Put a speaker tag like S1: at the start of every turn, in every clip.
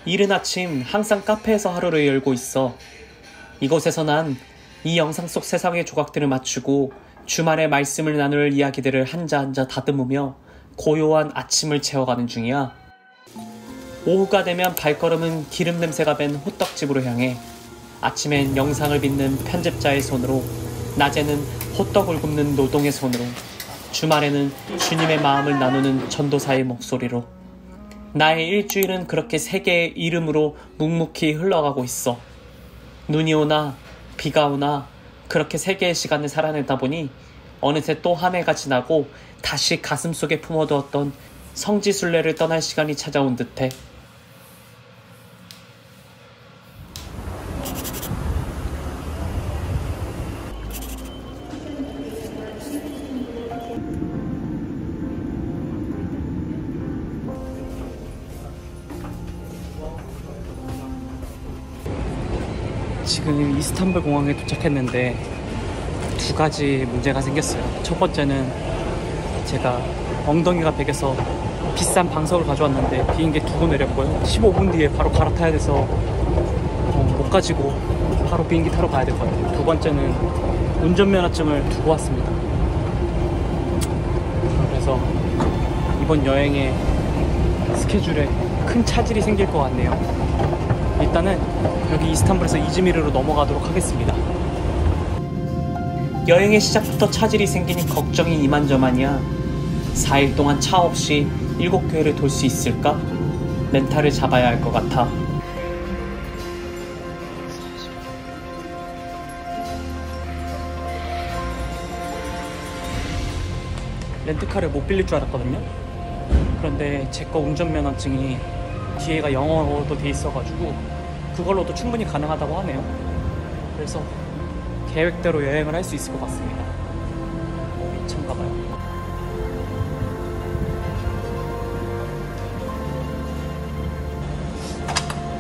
S1: 이른 아침 항상 카페에서 하루를 열고 있어. 이곳에서 난 이 영상 속 세상의 조각들을 맞추고 주말에 말씀을 나눌 이야기들을 한자 다듬으며 고요한 아침을 채워가는 중이야. 오후가 되면 발걸음은 기름 냄새가 밴 호떡집으로 향해 아침엔 영상을 빚는 편집자의 손으로, 낮에는 호떡을 굽는 노동의 손으로, 주말에는 주님의 마음을 나누는 전도사의 목소리로 나의 일주일은 그렇게 세 개의 이름으로 묵묵히 흘러가고 있어. 눈이 오나 비가 오나 그렇게 세 개의 시간을 살아내다 보니 어느새 또 한 해가 지나고 다시 가슴속에 품어두었던 성지순례를 떠날 시간이 찾아온 듯해. 지금 이스탄불 공항에 도착했는데 두 가지 문제가 생겼어요. 첫 번째는 제가 엉덩이가 베겨서 비싼 방석을 가져왔는데 비행기에 두고 내렸고요. 15분 뒤에 바로 갈아타야 돼서 못 가지고 바로 비행기 타러 가야 될 것 같아요. 두 번째는 운전면허증을 두고 왔습니다. 그래서 이번 여행의 스케줄에 큰 차질이 생길 것 같네요. 일단은 여기 이스탄불에서 이즈미르로 넘어가도록 하겠습니다. 여행의 시작부터 차질이 생기니 걱정이 이만저만이야. 4일 동안 차 없이 7교회를 돌 수 있을까? 렌탈을 잡아야 할 것 같아. 렌트카를 못 빌릴 줄 알았거든요. 그런데 제 거 운전면허증이 뒤에가 영어로도 돼 있어가지고 그걸로도 충분히 가능하다고 하네요. 그래서 계획대로 여행을 할 수 있을 것 같습니다. 참가봐요.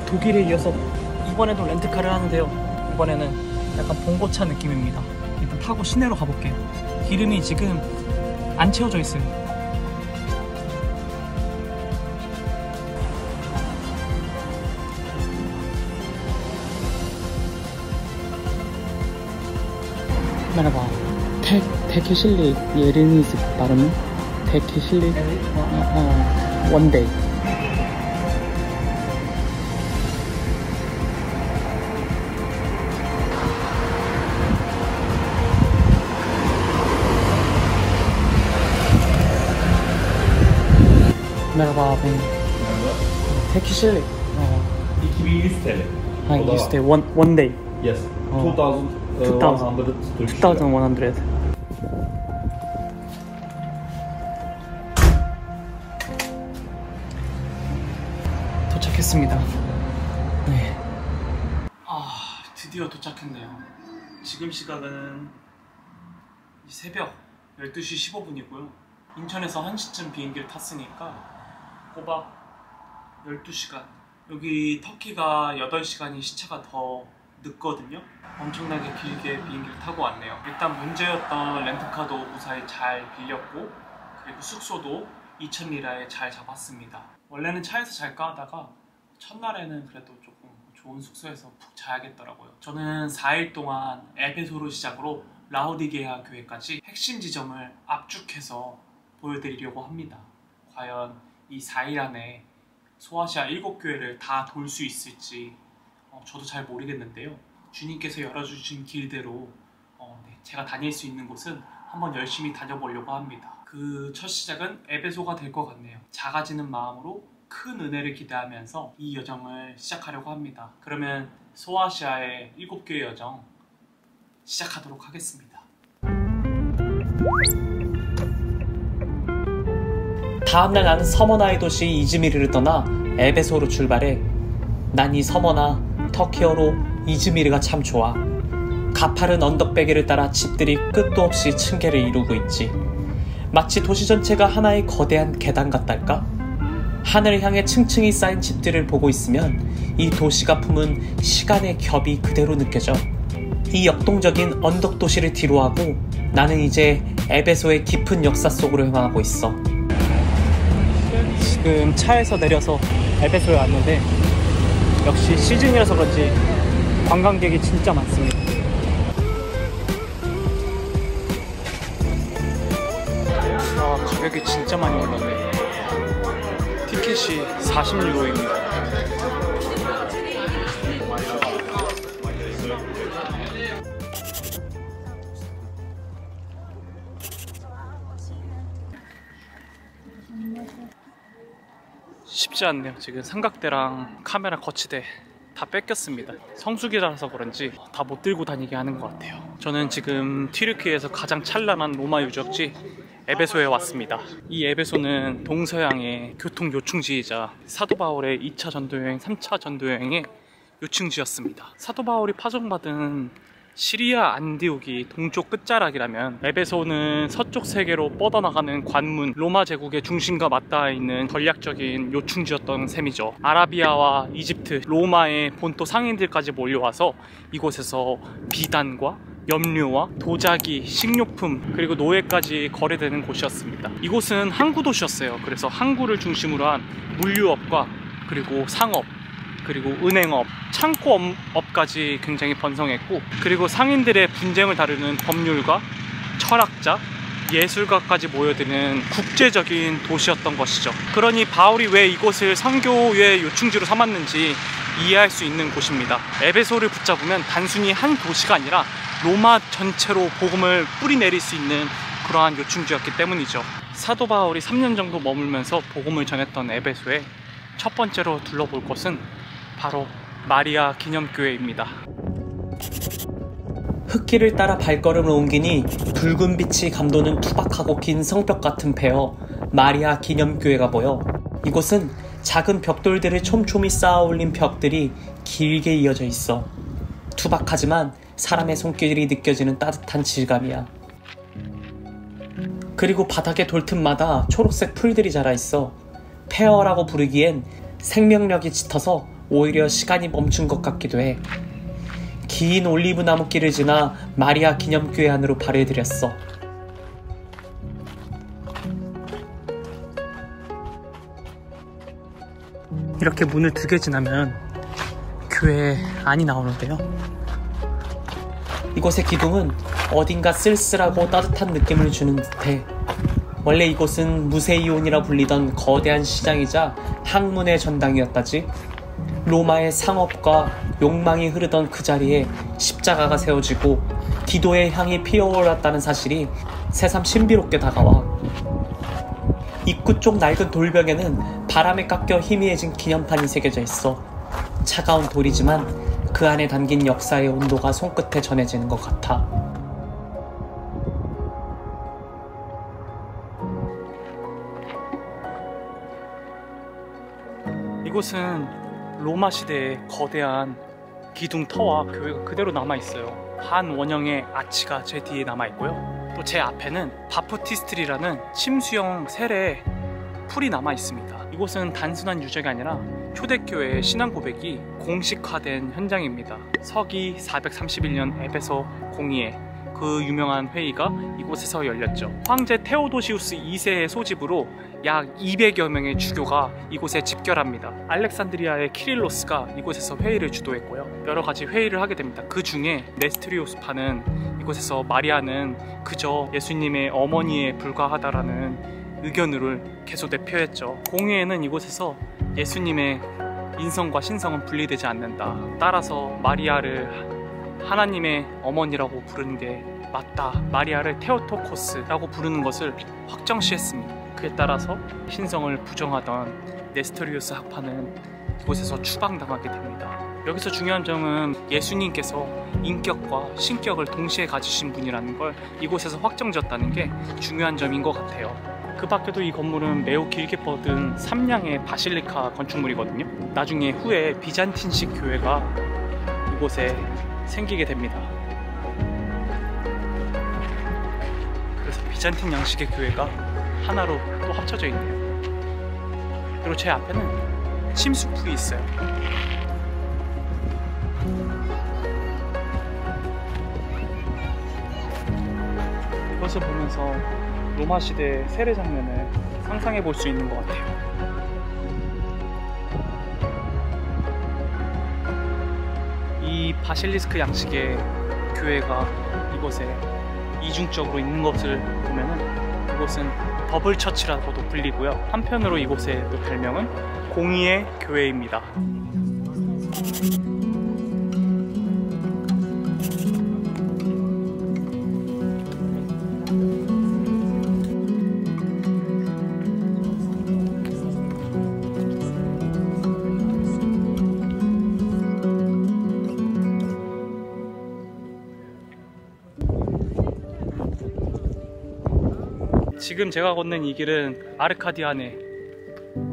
S1: 독일에 이어서 이번에도 렌트카를 하는데요. 이번에는 약간 봉고차 느낌입니다. 일단 타고 시내로 가볼게요. 기름이 지금 안 채워져 있어요. Merhaba. Tek kişilik yeriniz var mı? Tek kişilik one day. Merhaba abi. Tek kişilik.
S2: 2100 TL.
S1: Ha, 100 TL. One day.
S2: Yes. 2100 Turkish lira.
S1: 2100. 도착했습니다. 네. 드디어 도착했네요. 지금 시각은 새벽 12시 15분이고요. 인천에서 1시쯤 비행기를 탔으니까 꼬박 12시간. 여기 터키가 8시간이 시차가 더 늦거든요. 엄청나게 길게 비행기를 타고 왔네요. 일단 문제였던 렌트카도 무사히 잘 빌렸고, 그리고 숙소도 2000리라에 잘 잡았습니다. 원래는 차에서 잘까 하다가 첫날에는 그래도 조금 좋은 숙소에서 푹 자야겠더라고요. 저는 4일 동안 에베소를 시작으로 라우디게아 교회까지 핵심 지점을 압축해서 보여드리려고 합니다. 과연 이 4일 안에 소아시아 7교회를 다 돌 수 있을지 저도 잘 모르겠는데요. 주님께서 열어주신 길대로 제가 다닐 수 있는 곳은 한번 열심히 다녀보려고 합니다. 그 첫 시작은 에베소가 될 것 같네요. 작아지는 마음으로 큰 은혜를 기대하면서 이 여정을 시작하려고 합니다. 그러면 소아시아의 7교회 여정 시작하도록 하겠습니다. 다음날 나는 서머나의 도시 이즈미르를 떠나 에베소로 출발해. 난 이 서머나, 터키어로 이즈미르가 참 좋아. 가파른 언덕배기를 따라 집들이 끝도 없이 층계를 이루고 있지. 마치 도시 전체가 하나의 거대한 계단 같달까? 하늘을 향해 층층이 쌓인 집들을 보고 있으면 이 도시가 품은 시간의 겹이 그대로 느껴져. 이 역동적인 언덕 도시를 뒤로하고 나는 이제 에베소의 깊은 역사 속으로 향하고 있어.
S3: 지금 차에서 내려서 에베소에 왔는데 역시 시즌이라서 그런지 관광객이 진짜 많습니다. 가격이 진짜 많이 올랐네. 티켓이 40유로입니다. 쉽지 않네요. 지금 삼각대랑 카메라 거치대 다 뺏겼습니다. 성수기라서 그런지 다 못 들고 다니게 하는 것 같아요. 저는 지금 튀르키예에서 가장 찬란한 로마 유적지 에베소에 왔습니다. 이 에베소는 동서양의 교통 요충지이자 사도 바울의 2차 전도여행, 3차 전도여행의 요충지였습니다. 사도 바울이 파송받은 시리아 안디옥이 동쪽 끝자락이라면 에베소는 서쪽 세계로 뻗어나가는 관문, 로마 제국의 중심과 맞닿아 있는 전략적인 요충지였던 셈이죠. 아라비아와 이집트, 로마의 본토 상인들까지 몰려와서 이곳에서 비단과 염료와 도자기, 식료품, 그리고 노예까지 거래되는 곳이었습니다. 이곳은 항구 도시였어요. 그래서 항구를 중심으로 한 물류업과 그리고 상업, 그리고 은행업, 창고업까지 굉장히 번성했고, 그리고 상인들의 분쟁을 다루는 법률가, 철학자, 예술가까지 모여드는 국제적인 도시였던 것이죠. 그러니 바울이 왜 이곳을 선교의 요충지로 삼았는지 이해할 수 있는 곳입니다. 에베소를 붙잡으면 단순히 한 도시가 아니라 로마 전체로 복음을 뿌리내릴 수 있는 그러한 요충지였기 때문이죠. 사도 바울이 3년 정도 머물면서 복음을 전했던 에베소에 첫 번째로 둘러볼 것은 바로 마리아 기념교회입니다. 흙길을 따라 발걸음을 옮기니 붉은 빛이 감도는 투박하고 긴 성벽 같은 폐허 마리아 기념교회가 보여 이곳은 작은 벽돌들을 촘촘히 쌓아 올린 벽들이 길게 이어져 있어. 투박하지만 사람의 손길이 느껴지는 따뜻한 질감이야. 그리고 바닥의 돌틈마다 초록색 풀들이 자라있어. 폐허라고 부르기엔 생명력이 짙어서 오히려 시간이 멈춘 것 같기도 해. 긴 올리브 나무길을 지나 마리아 기념교회 안으로 발을 들였어. 이렇게 문을 2개 지나면 교회 안이 나오는데요. 이곳의 기둥은 어딘가 쓸쓸하고 따뜻한 느낌을 주는 듯해. 원래 이곳은 무세이온이라 불리던 거대한 시장이자 학문의 전당이었다지. 로마의 상업과 욕망이 흐르던 그 자리에 십자가가 세워지고 기도의 향이 피어올랐다는 사실이 새삼 신비롭게 다가와. 입구 쪽 낡은 돌벽에는 바람에 깎여 희미해진 기념판이 새겨져 있어. 차가운 돌이지만 그 안에 담긴 역사의 온도가 손끝에 전해지는 것 같아. 이곳은 로마 시대의 거대한 기둥 터와 교회가 그대로 남아있어요. 한 원형의 아치가 제 뒤에 남아있고요. 또 제 앞에는 바프티스트리라는 침수형 세례 풀이 남아있습니다. 이곳은 단순한 유적이 아니라 초대교회의 신앙 고백이 공식화된 현장입니다. 서기 431년 에베소 공의회, 그 유명한 회의가 이곳에서 열렸죠. 황제 테오도시우스 2세의 소집으로 약 200여 명의 주교가 이곳에 집결합니다. 알렉산드리아의 키릴로스가 이곳에서 회의를 주도했고요. 여러 가지 회의를 하게 됩니다. 그 중에 네스트리오스파는 이곳에서 마리아는 그저 예수님의 어머니에 불과하다라는 의견을 계속 내표했죠. 공회에는 이곳에서 예수님의 인성과 신성은 분리되지 않는다. 따라서 마리아를 하나님의 어머니라고 부르는 게 맞다. 마리아를 테오토코스라고 부르는 것을 확정시했습니다. 그에 따라서 신성을 부정하던 네스토리우스 학파는 이곳에서 추방당하게 됩니다. 여기서 중요한 점은 예수님께서 인격과 신격을 동시에 가지신 분이라는 걸 이곳에서 확정졌다는 게 중요한 점인 것 같아요. 그 밖에도 이 건물은 매우 길게 뻗은 3량의 바실리카 건축물이거든요. 나중에 후에 비잔틴식 교회가 이곳에 생기게 됩니다. 그래서 비잔틴 양식의 교회가 하나로 또 합쳐져 있네요. 그리고 제 앞에는 침수풀이 있어요. 이것을 보면서 로마 시대 세례 장면을 상상해 볼 수 있는 것 같아요. 이 바실리스크 양식의 교회가 이곳에 이중적으로 있는 것을 보면은 이곳은 더블 처치라고도 불리고요. 한편으로 이곳의 또 별명은 공의의 교회입니다. 지금 제가 걷는 이 길은 아르카디아네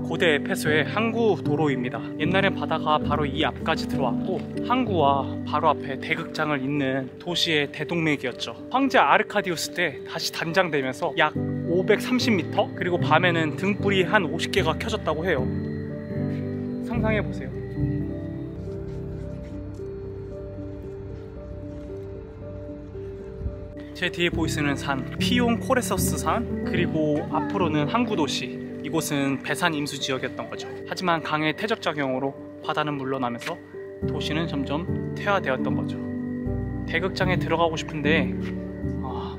S3: 고대 에페소의 항구 도로입니다. 옛날엔 바다가 바로 이 앞까지 들어왔고 항구와 바로 앞에 대극장을 잇는 도시의 대동맥이었죠. 황제 아르카디우스 때 다시 단장되면서 약 530m, 그리고 밤에는 등불이 한 50개가 켜졌다고 해요. 상상해보세요. 제 뒤에 보이시는 산, 피온 코레서스 산, 그리고 앞으로는 항구도시, 이곳은 배산 임수 지역이었던 거죠. 하지만 강의 퇴적작용으로 바다는 물러나면서 도시는 점점 퇴화되었던 거죠. 대극장에 들어가고 싶은데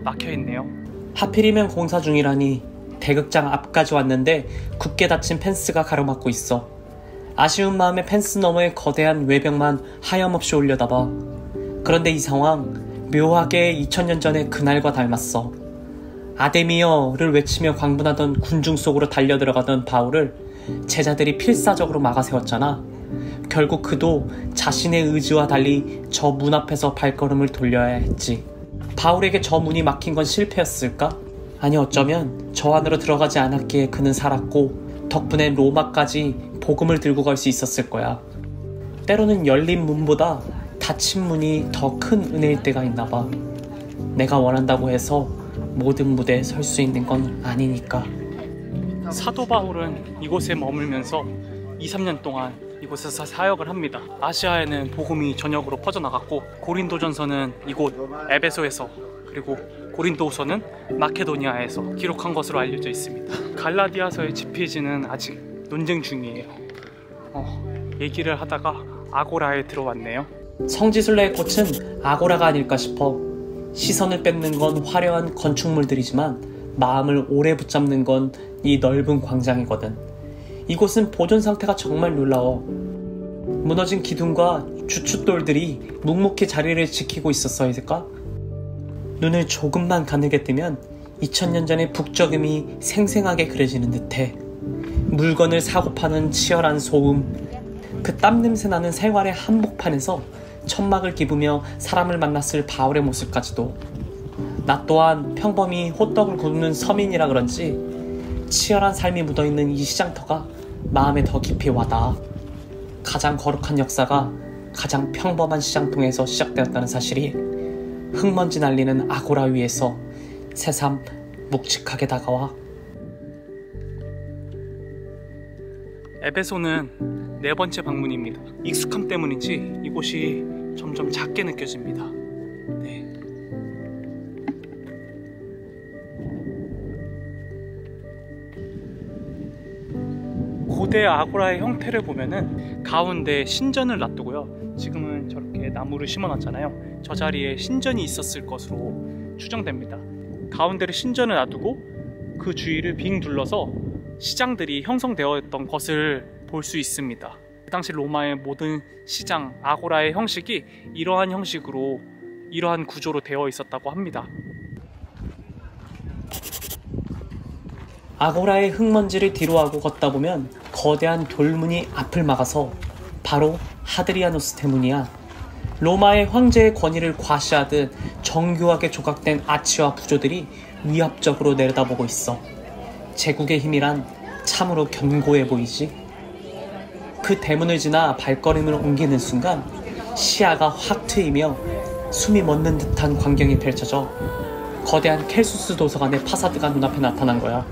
S3: 막혀있네요.
S4: 하필이면 공사 중이라니. 대극장 앞까지 왔는데 굳게 닫힌 펜스가 가로막고 있어. 아쉬운 마음에 펜스 너머의 거대한 외벽만 하염없이 올려다봐. 그런데 이 상황 묘하게 2000년 전의 그날과 닮았어. 아데미어를 외치며 광분하던 군중 속으로 달려들어가던 바울을 제자들이 필사적으로 막아세웠잖아. 결국 그도 자신의 의지와 달리 저 문 앞에서 발걸음을 돌려야 했지. 바울에게 저 문이 막힌 건 실패였을까? 아니, 어쩌면 저 안으로 들어가지 않았기에 그는 살았고 덕분에 로마까지 복음을 들고 갈 수 있었을 거야. 때로는 열린 문보다 닫힌 문이 더 큰 은혜일 때가 있나 봐. 내가 원한다고 해서 모든 무대에 설 수 있는 건 아니니까.
S3: 사도 바울은 이곳에 머물면서 2-3년 동안 이곳에서 사역을 합니다. 아시아에는 복음이 전역으로 퍼져나갔고 고린도전서는 이곳 에베소에서, 그리고 고린도후서는 마케도니아에서 기록한 것으로 알려져 있습니다. 갈라디아서의 집필지는 아직 논쟁 중이에요. 얘기를 하다가 아고라에 들어왔네요.
S4: 성지순례의 꽃은 아고라가 아닐까 싶어. 시선을 뺏는 건 화려한 건축물들이지만 마음을 오래 붙잡는 건 이 넓은 광장이거든. 이곳은 보존 상태가 정말 놀라워. 무너진 기둥과 주춧돌들이 묵묵히 자리를 지키고 있었어야 될까? 눈을 조금만 가늘게 뜨면 2000년 전의 북적임이 생생하게 그려지는 듯해. 물건을 사고 파는 치열한 소음, 그 땀냄새 나는 생활의 한복판에서 천막을 기부며 사람을 만났을 바울의 모습까지도. 나 또한 평범히 호떡을 굽는 서민이라 그런지 치열한 삶이 묻어있는 이 시장터가 마음에 더 깊이 와닿아. 가장 거룩한 역사가 가장 평범한 시장통에서 시작되었다는 사실이 흙먼지 날리는 아고라 위에서 새삼 묵직하게 다가와.
S3: 에베소는 4번째 방문입니다. 익숙함 때문인지 이곳이 점점 작게 느껴집니다. 네. 고대 아고라의 형태를 보면은 가운데 신전을 놔두고요. 지금은 저렇게 나무를 심어놨잖아요. 저 자리에 신전이 있었을 것으로 추정됩니다. 가운데를 신전을 놔두고 그 주위를 빙 둘러서 시장들이 형성되어 있던 것을 볼 수 있습니다. 그 당시 로마의 모든 시장, 아고라의 형식이 이러한 형식으로, 이러한 구조로 되어 있었다고 합니다.
S4: 아고라의 흙먼지를 뒤로하고 걷다 보면 거대한 돌문이 앞을 막아서 바로 하드리아누스 대문이야. 로마의 황제의 권위를 과시하듯 정교하게 조각된 아치와 부조들이 위압적으로 내려다보고 있어. 제국의 힘이란 참으로 견고해 보이지. 그 대문을 지나 발걸음을 옮기는 순간 시야가 확 트이며 숨이 멎는 듯한 광경이 펼쳐져. 거대한 켈수스 도서관의 파사드가 눈앞에 나타난 거야.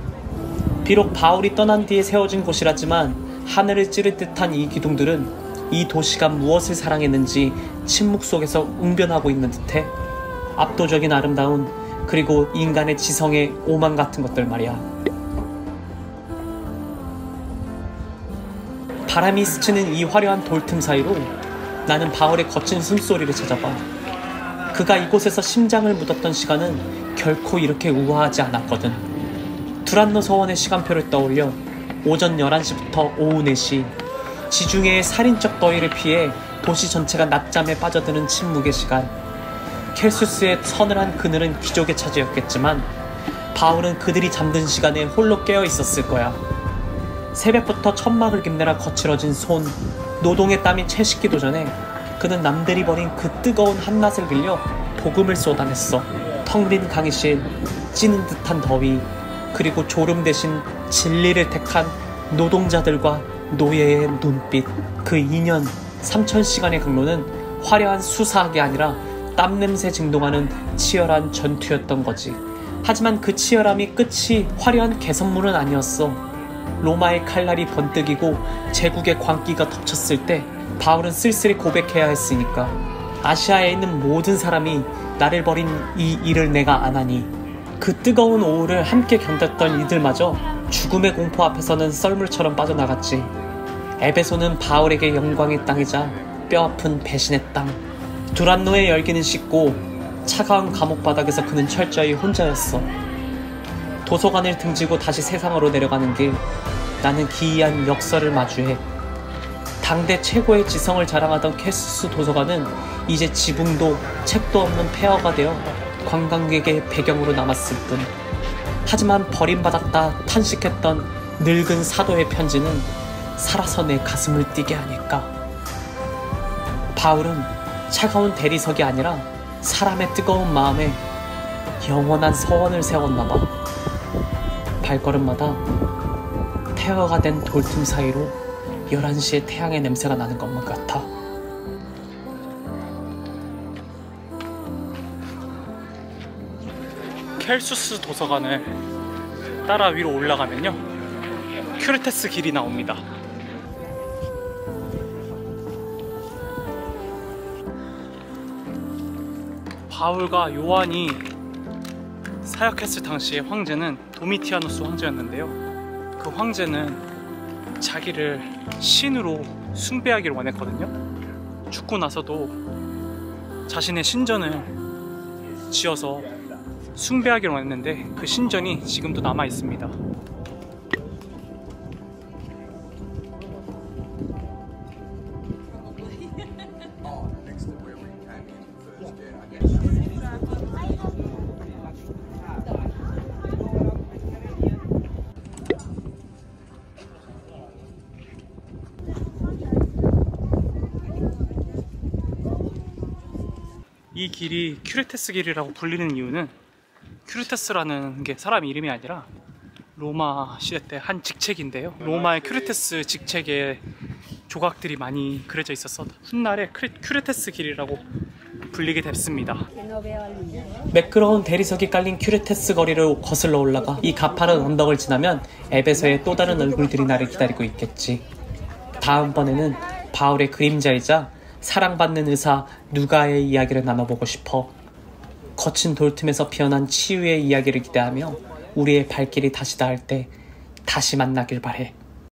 S4: 비록 바울이 떠난 뒤에 세워진 곳이라지만 하늘을 찌를 듯한 이 기둥들은 이 도시가 무엇을 사랑했는지 침묵 속에서 웅변하고 있는 듯해. 압도적인 아름다움, 그리고 인간의 지성의 오만 같은 것들 말이야. 바람이 스치는 이 화려한 돌틈 사이로 나는 바울의 거친 숨소리를 찾아봐. 그가 이곳에서 심장을 묻었던 시간은 결코 이렇게 우아하지 않았거든. 두란노 서원의 시간표를 떠올려 오전 11시부터 오후 4시, 지중해의 살인적 더위를 피해 도시 전체가 낮잠에 빠져드는 침묵의 시간. 켈수스의 서늘한 그늘은 귀족의 차지였겠지만 바울은 그들이 잠든 시간에 홀로 깨어 있었을 거야. 새벽부터 천막을 깁내라 거칠어진 손, 노동의 땀이 채 식기도 전에 그는 남들이 버린 그 뜨거운 한낮을 빌려 복음을 쏟아냈어. 텅 빈 강의실, 찌는 듯한 더위, 그리고 졸음 대신 진리를 택한 노동자들과 노예의 눈빛. 그 2년 3,000시간의 강로는 화려한 수사학이 아니라 땀냄새 진동하는 치열한 전투였던 거지. 하지만 그 치열함이 끝이 화려한 개선문은 아니었어. 로마의 칼날이 번뜩이고 제국의 광기가 덮쳤을 때 바울은 쓸쓸히 고백해야 했으니까. 아시아에 있는 모든 사람이 나를 버린 이 일을 내가 안 하니. 그 뜨거운 오후를 함께 견뎠던 이들마저 죽음의 공포 앞에서는 썰물처럼 빠져나갔지. 에베소는 바울에게 영광의 땅이자 뼈아픈 배신의 땅. 두란노의 열기는 식고 차가운 감옥 바닥에서 그는 철저히 혼자였어. 도서관을 등지고 다시 세상으로 내려가는 길, 나는 기이한 역설을 마주해. 당대 최고의 지성을 자랑하던 켈수스 도서관은 이제 지붕도 책도 없는 폐허가 되어 관광객의 배경으로 남았을 뿐. 하지만 버림받았다 탄식했던 늙은 사도의 편지는 살아서 내 가슴을 뛰게 하니까. 바울은 차가운 대리석이 아니라 사람의 뜨거운 마음에 영원한 서원을 세웠나봐. 발걸음마다 폐허가 된 돌틈 사이로 11시에 태양의 냄새가 나는 것만 같아.
S3: 켈수스 도서관을 따라 위로 올라가면요, 큐르테스 길이 나옵니다. 바울과 요한이 사역했을 당시의 황제는 도미티아누스 황제였는데요, 그 황제는 자기를 신으로 숭배하기를 원했거든요. 죽고 나서도 자신의 신전을 지어서 숭배하기를 원했는데 그 신전이 지금도 남아 있습니다. 이 길이 큐르테스 길이라고 불리는 이유는, 큐르테스라는 게 사람 이름이 아니라 로마 시대 때 한 직책인데요, 로마의 큐르테스 직책에 조각들이 많이 그려져 있어서 훗날에 큐르테스 길이라고 불리게 됐습니다.
S4: 매끄러운 대리석이 깔린 큐르테스 거리를 거슬러 올라가 이 가파른 언덕을 지나면 에베소의 또 다른 얼굴들이 나를 기다리고 있겠지. 다음번에는 바울의 그림자이자 사랑받는 의사 누가의 이야기를 나눠보고 싶어. 거친 돌틈에서 피어난 치유의 이야기를 기대하며 우리의 발길이 다시 닿을 때 다시 만나길 바래.